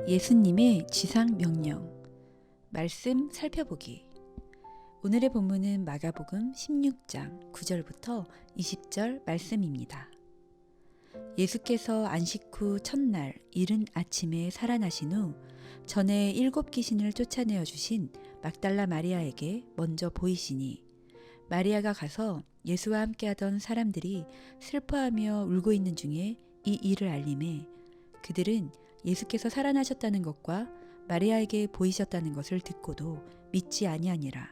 예수님의 지상 명령. 말씀 살펴보기. 오늘의 본문은 마가복음 16장 9절부터 20절 말씀입니다. 예수께서 안식 후 첫날 이른 아침에 살아나신 후 전에 7 귀신을 쫓아내어 주신 막달라 마리아에게 먼저 보이시니 마리아가 가서 예수와 함께하던 사람들이 슬퍼하며 울고 있는 중에 이 일을 알림해 그들은 예수께서 살아나셨다는 것과 마리아에게 보이셨다는 것을 듣고도 믿지 아니하니라.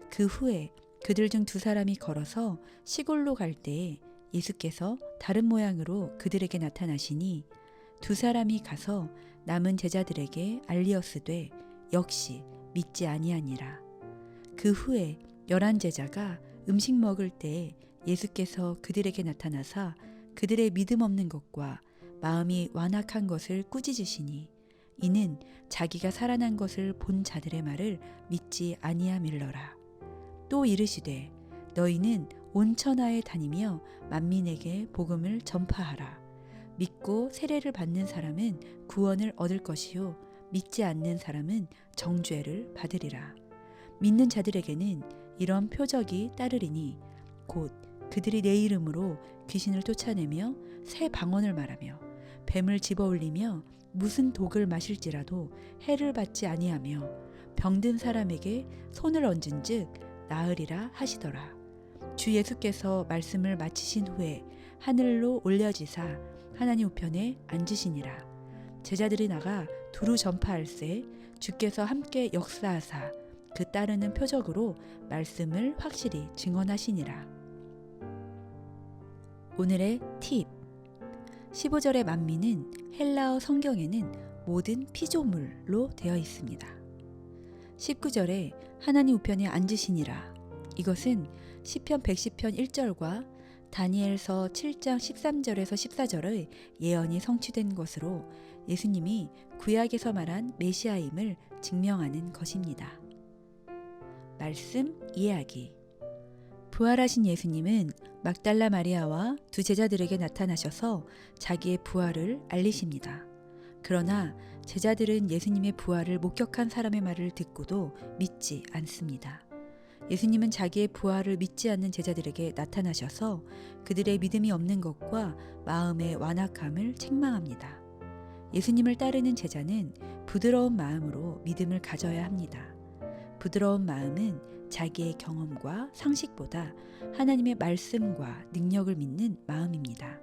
그 후에 그들 중 2 사람이 걸어서 시골로 갈 때에 예수께서 다른 모양으로 그들에게 나타나시니 2 사람이 가서 남은 제자들에게 알리었으되 역시 믿지 아니하니라. 그 후에 11 제자가 음식 먹을 때에 예수께서 그들에게 나타나사 그들의 믿음 없는 것과 마음이 완악한 것을 꾸짖으시니 이는 자기가 살아난 것을 본 자들의 말을 믿지 아니함일러라. 또 이르시되 너희는 온 천하에 다니며 만민에게 복음을 전파하라. 믿고 세례를 받는 사람은 구원을 얻을 것이요 믿지 않는 사람은 정죄를 받으리라. 믿는 자들에게는 이런 표적이 따르리니 곧 그들이 내 이름으로 귀신을 쫓아내며 새 방언을 말하며 뱀을 집어올리며 무슨 독을 마실지라도 해를 받지 아니하며 병든 사람에게 손을 얹은즉 나으리라 하시더라. 주 예수께서 말씀을 마치신 후에 하늘로 올려지사 하나님 우편에 앉으시니라. 제자들이 나가 두루 전파할세 주께서 함께 역사하사 그 따르는 표적으로 말씀을 확실히 증언하시니라. 오늘의 팁. 15절의 만민은 헬라어 성경에는 모든 피조물로 되어 있습니다. 19절에 하나님 우편에 앉으시니라. 이것은 시편 110편 1절과 다니엘서 7장 13절에서 14절의 예언이 성취된 것으로 예수님이 구약에서 말한 메시아임을 증명하는 것입니다. 말씀 이해하기. 부활하신 예수님은 막달라 마리아와 2 제자들에게 나타나셔서 자기의 부활을 알리십니다. 그러나 제자들은 예수님의 부활을 목격한 사람의 말을 듣고도 믿지 않습니다. 예수님은 자기의 부활을 믿지 않는 제자들에게 나타나셔서 그들의 믿음이 없는 것과 마음의 완악함을 책망합니다. 예수님을 따르는 제자는 부드러운 마음으로 믿음을 가져야 합니다. 부드러운 마음은 자기의 경험과 상식보다 하나님의 말씀과 능력을 믿는 마음입니다.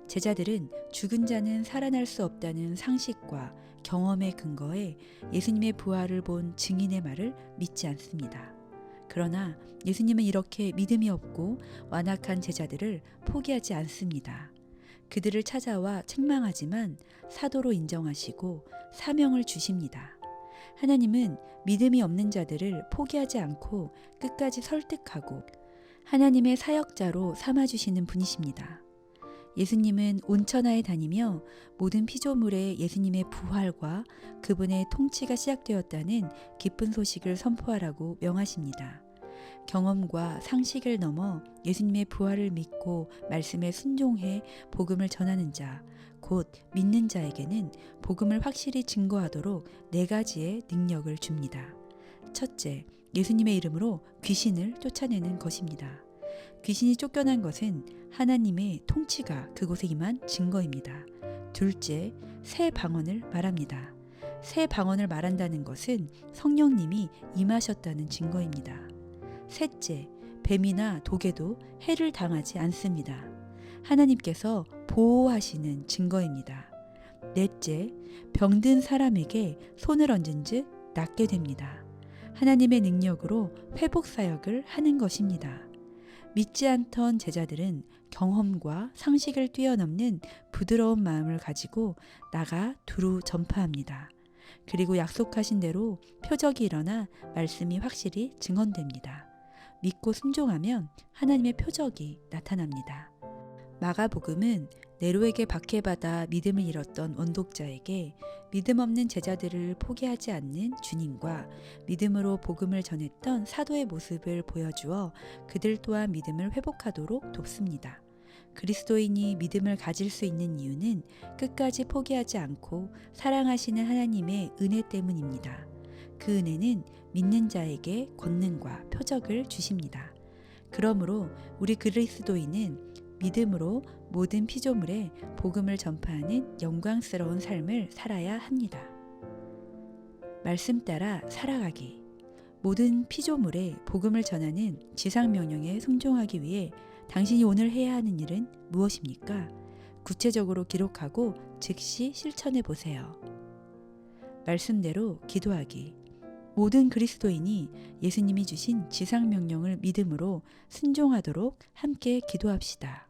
제자들은 죽은 자는 살아날 수 없다는 상식과 경험의 근거에 예수님의 부활을 본 증인의 말을 믿지 않습니다. 그러나 예수님은 이렇게 믿음이 없고 완악한 제자들을 포기하지 않습니다. 그들을 찾아와 책망하지만 사도로 인정하시고 사명을 주십니다. 하나님은 믿음이 없는 자들을 포기하지 않고 끝까지 설득하고 하나님의 사역자로 삼아주시는 분이십니다. 예수님은 온 천하에 다니며 모든 피조물에 예수님의 부활과 그분의 통치가 시작되었다는 기쁜 소식을 선포하라고 명하십니다. 경험과 상식을 넘어 예수님의 부활을 믿고 말씀에 순종해 복음을 전하는 자, 곧 믿는 자에게는 복음을 확실히 증거하도록 4가지의 능력을 줍니다. 첫째, 예수님의 이름으로 귀신을 쫓아내는 것입니다. 귀신이 쫓겨난 것은 하나님의 통치가 그곳에 임한 증거입니다. 둘째, 새 방언을 말합니다. 새 방언을 말한다는 것은 성령님이 임하셨다는 증거입니다. 셋째, 뱀이나 독에도 해를 당하지 않습니다. 하나님께서 보호하시는 증거입니다. 넷째, 병든 사람에게 손을 얹은 즉 낫게 됩니다. 하나님의 능력으로 회복 사역을 하는 것입니다. 믿지 않던 제자들은 경험과 상식을 뛰어넘는 부드러운 마음을 가지고 나가 두루 전파합니다. 그리고 약속하신 대로 표적이 일어나 말씀이 확실히 증언됩니다. 믿고 순종하면 하나님의 표적이 나타납니다. 마가복음은 네로에게 박해받아 믿음을 잃었던 원독자에게 믿음 없는 제자들을 포기하지 않는 주님과 믿음으로 복음을 전했던 사도의 모습을 보여주어 그들 또한 믿음을 회복하도록 돕습니다. 그리스도인이 믿음을 가질 수 있는 이유는 끝까지 포기하지 않고 사랑하시는 하나님의 은혜 때문입니다. 그 은혜는 믿는 자에게 권능과 표적을 주십니다. 그러므로 우리 그리스도인은 믿음으로 모든 피조물에 복음을 전파하는 영광스러운 삶을 살아야 합니다. 말씀 따라 살아가기. 모든 피조물에 복음을 전하는 지상명령에 순종하기 위해 당신이 오늘 해야 하는 일은 무엇입니까? 구체적으로 기록하고 즉시 실천해 보세요. 말씀대로 기도하기. 모든 그리스도인이 예수님이 주신 지상명령을 믿음으로 순종하도록 함께 기도합시다.